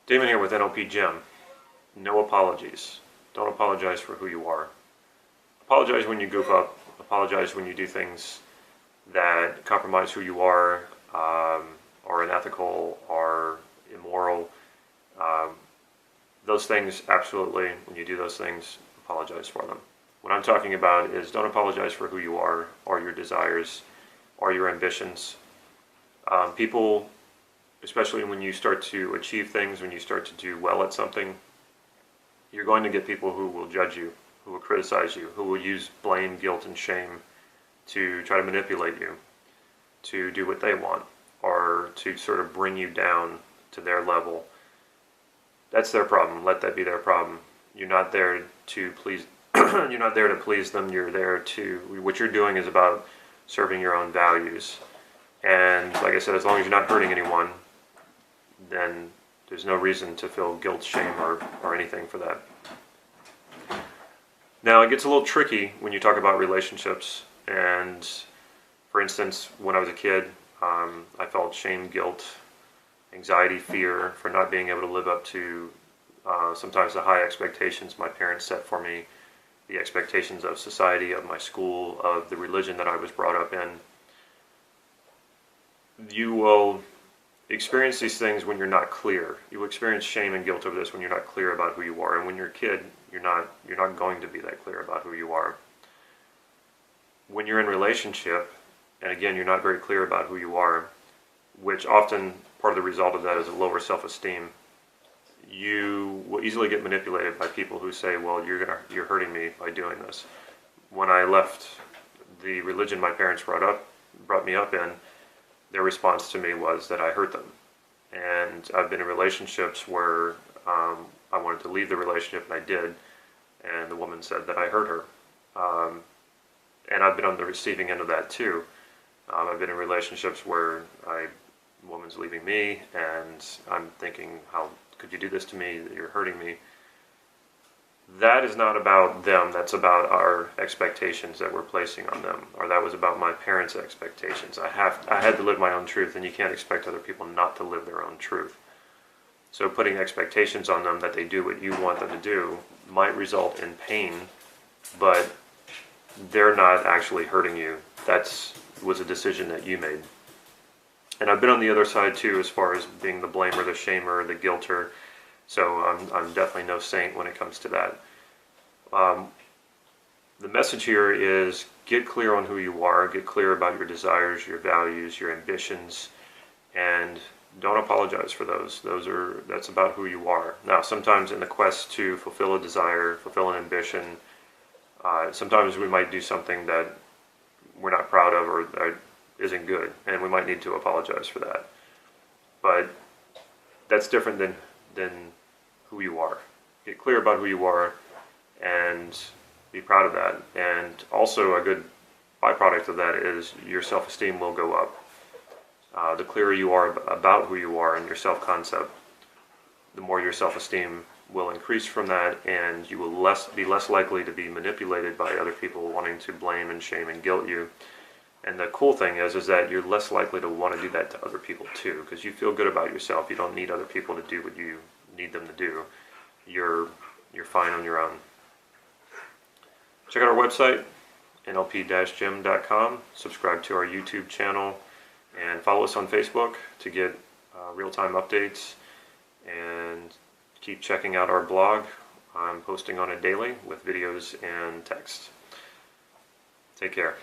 Damon here with NLP Gym. No apologies. Don't apologize for who you are. Apologize when you goof up. Apologize when you do things that compromise who you are unethical or immoral. Those things, absolutely, when you do those things, apologize for them. What I'm talking about is don't apologize for who you are or your desires or your ambitions. People, especially when you start to achieve things, when you start to do well at something, you're going to get people who will judge you, who will criticize you, who will use blame, guilt, and shame to try to manipulate you, to do what they want, or to sort of bring you down to their level. That's their problem. Let that be their problem. You're not there to please. You're not there to please them. You're there to. What you're doing is about serving your own values. And like I said, as long as you're not hurting anyone, then there's no reason to feel guilt, shame, or anything for that. Now, it gets a little tricky when you talk about relationships. And for instance, when I was a kid, I felt shame, guilt, anxiety, fear for not being able to live up to sometimes the high expectations my parents set for me, the expectations of society, of my school, of the religion that I was brought up in. You will experience these things when you're not clear. You will experience shame and guilt over this when you're not clear about who you are. And when you're a kid, you're not going to be that clear about who you are. When you're in a relationship, and again, you're not very clear about who you are, which often part of the result of that is a lower self-esteem. You will easily get manipulated by people who say, well, you're hurting me by doing this. When I left the religion my parents brought me up in, their response to me was that I hurt them. And I've been in relationships where I wanted to leave the relationship, and I did, and the woman said that I hurt her. And I've been on the receiving end of that too. I've been in relationships where a woman's leaving me, and I'm thinking, how could you do this to me? You're hurting me. That is not about them. That's about our expectations that we're placing on them, or that was about my parents' expectations. I had to live my own truth, and you can't expect other people not to live their own truth. So putting expectations on them that they do what you want them to do might result in pain, but they're not actually hurting you. That was a decision that you made. And I've been on the other side too, as far as being the blamer, the shamer, the guilter. So I'm definitely no saint when it comes to that. The message here is get clear on who you are, get clear about your desires, your values, your ambitions, and don't apologize for those. That's about who you are. Now, sometimes in the quest to fulfill a desire, fulfill an ambition, sometimes we might do something that we're not proud of or that isn't good, and we might need to apologize for that. But that's different than who you are. Get clear about who you are and be proud of that. And also a good byproduct of that is your self-esteem will go up. The clearer you are about who you are and your self-concept, the more your self-esteem will increase from that, and you will be less likely to be manipulated by other people wanting to blame and shame and guilt you. And the cool thing is that you're less likely to want to do that to other people too, because you feel good about yourself. You don't need other people to do what you need them to do. You're fine on your own. Check out our website, nlp-gym.com. Subscribe to our YouTube channel, and follow us on Facebook to get real-time updates. And keep checking out our blog. I'm posting on it daily with videos and text. Take care.